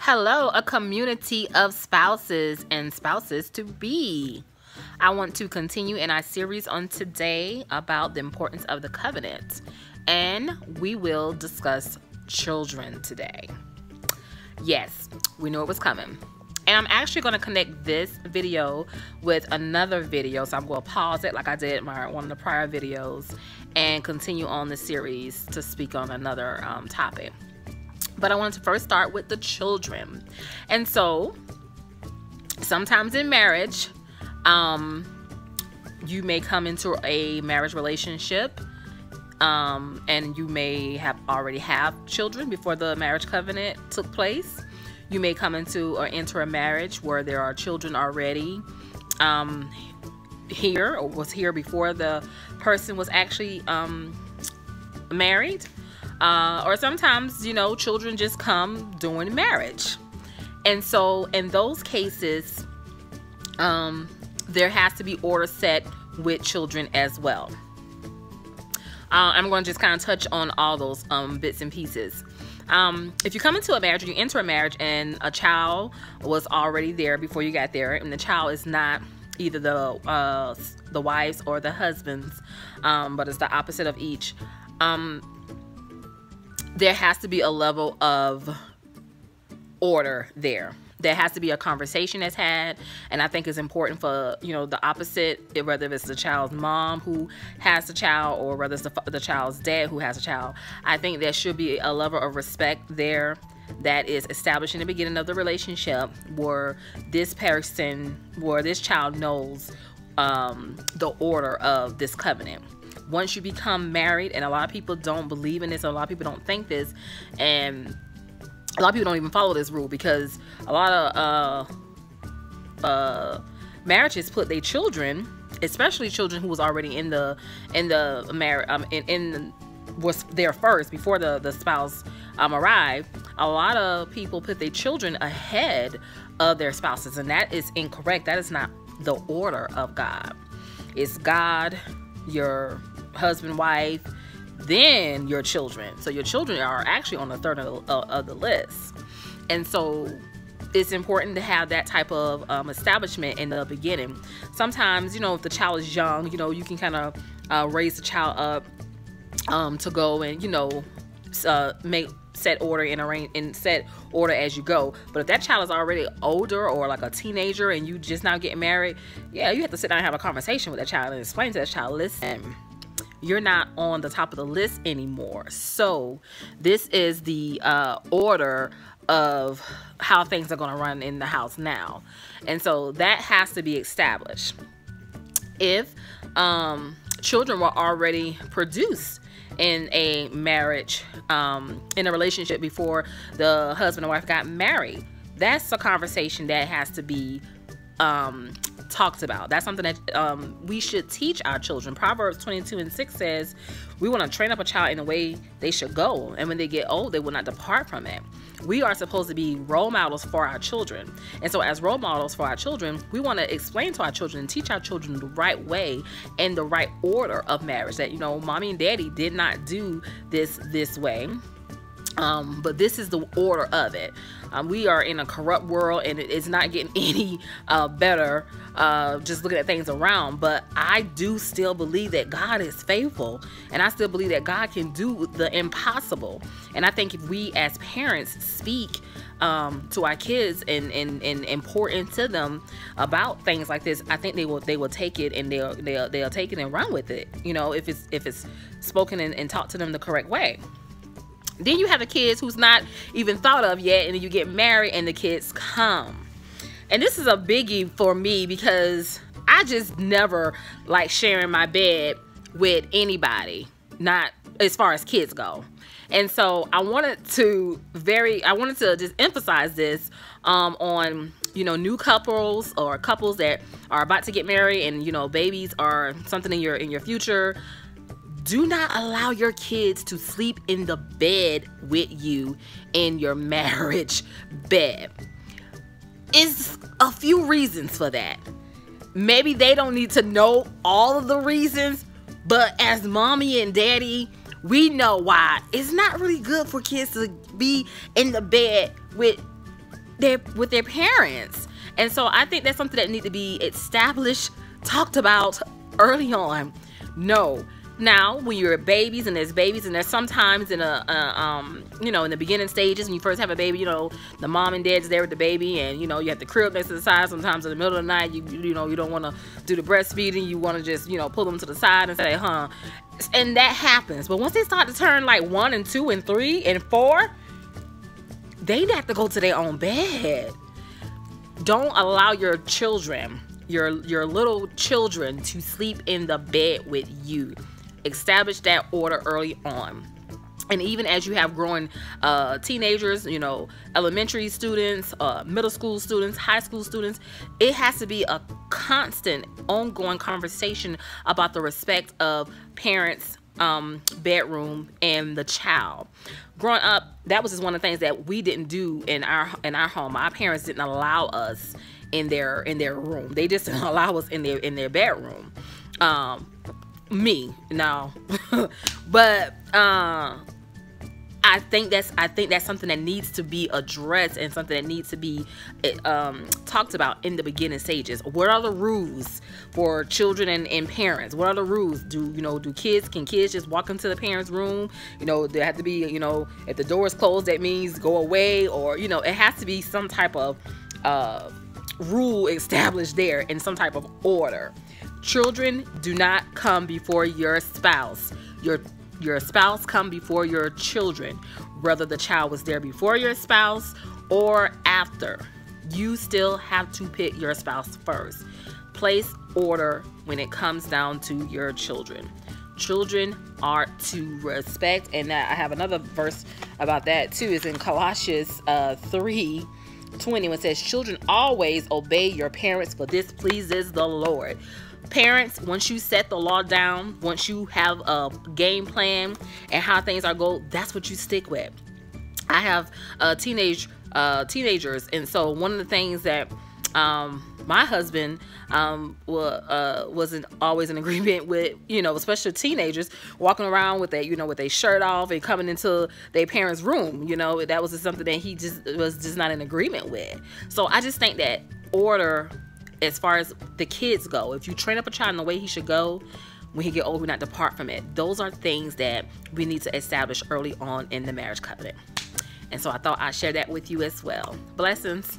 Hello, a community of spouses and spouses to be. I want to continue in our series on today about the importance of the covenant, and we will discuss children today. Yes, we knew it was coming. And I'm actually going to connect this video with another video, so I'm going to pause it like I did one of the prior videos and continue on the series to speak on another topic. But I wanted to first start with the children. And so, sometimes in marriage, you may come into a marriage relationship, and you may have already have children before the marriage covenant took place. You may come into or enter a marriage where there are children already here, or was here before the person was actually married. Or sometimes, children just come during marriage. And so in those cases, there has to be order set with children as well. I'm going to just kind of touch on all those bits and pieces. If you come into a marriage, or you enter a marriage and a child was already there before you got there, and the child is not either the wife's or the husband's, but it's the opposite of each, there has to be a level of order there. There has to be a conversation that's had, and I think it's important for, the opposite, whether it's the child's mom who has the child or whether it's the child's dad who has a child. I think there should be a level of respect there that is established in the beginning of the relationship, where this child knows the order of this covenant. Once you become married, and a lot of people don't believe in this, a lot of people don't think this, and a lot of people don't even follow this rule, because a lot of marriages put their children, especially children who was already in the marriage, was there first before the spouse arrived. A lot of people put their children ahead of their spouses, and that is incorrect. That is not the order of God. It's God, your husband, wife, then your children. So your children are actually on the third of the list. And so it's important to have that type of establishment in the beginning. Sometimes, if the child is young, you can kind of raise the child up to go and, set order and set order as you go. But if that child is already older or like a teenager and you just now getting married, yeah, you have to sit down and have a conversation with that child and explain to that child, listen, you're not on the top of the list anymore. So this is the order of how things are going to run in the house now. And so that has to be established. If children were already produced in a marriage, in a relationship before the husband and wife got married, that's a conversation that has to be talked about. That's something that we should teach our children. Proverbs 22:6 says we want to train up a child in the way they should go, and when they get old, they will not depart from it. We are supposed to be role models for our children. And so as role models for our children, we want to explain to our children and teach our children the right way and the right order of marriage, that, mommy and daddy did not do this way. But this is the order of it. We are in a corrupt world, and it's not getting any better just looking at things around. But I do still believe that God is faithful, and I still believe that God can do the impossible. And I think if we as parents speak to our kids and pour into them about things like this, I think they will take it, and they'll take it and run with it. If it's spoken and taught to them the correct way. Then you have the kids who's not even thought of yet, and then you get married and the kids come. And this is a biggie for me, because I just never like sharing my bed with anybody, not as far as kids go. And so I wanted to just emphasize this on new couples or couples that are about to get married, and babies are something in your future. Do not allow your kids to sleep in the bed with you in your marriage bed. It's a few reasons for that. Maybe they don't need to know all of the reasons, but as mommy and daddy, we know why. It's not really good for kids to be in the bed with their parents. And so I think that's something that needs to be established, talked about early on. No. Now, when you're babies, and there's sometimes in in the beginning stages when you first have a baby, the mom and dad's there with the baby, and you have the crib next to the side. Sometimes in the middle of the night, you don't want to do the breastfeeding. You want to just pull them to the side and say, and that happens. But once they start to turn like 1 and 2 and 3 and 4, they have to go to their own bed. Don't allow your children, your little children, to sleep in the bed with you. Establish that order early on. And even as you have growing teenagers, elementary students, middle school students, high school students, it has to be a constant, ongoing conversation about the respect of parents' bedroom and the child. Growing up, that was just one of the things that we didn't do in our home. Our parents didn't allow us in their room. They just didn't allow us in their bedroom. Me, no. But I think that's something that needs to be addressed, and something that needs to be talked about in the beginning stages. What are the rules for children and parents? What are the rules? Can kids just walk into the parents' room? There have to be, if the door is closed, that means go away, or it has to be some type of rule established there, in some type of order. Children do not come before your spouse. Your spouse come before your children, whether the child was there before your spouse or after. You still have to pick your spouse first. Place order when it comes down to your children. Children are to respect, and I have another verse about that too. Is in Colossians 3:20, when it says, "Children, always obey your parents, for this pleases the Lord." Parents, once you set the law down, once you have a game plan and how things are go, that's what you stick with. I have teenagers, and so one of the things that my husband wasn't always in agreement with, especially teenagers walking around with a shirt off and coming into their parents' room. That was just something that he was just not in agreement with. So I just think that order, as far as the kids go, if you train up a child in the way he should go, when he get older, we not depart from it. Those are things that we need to establish early on in the marriage covenant. And so I thought I'd share that with you as well. Blessings.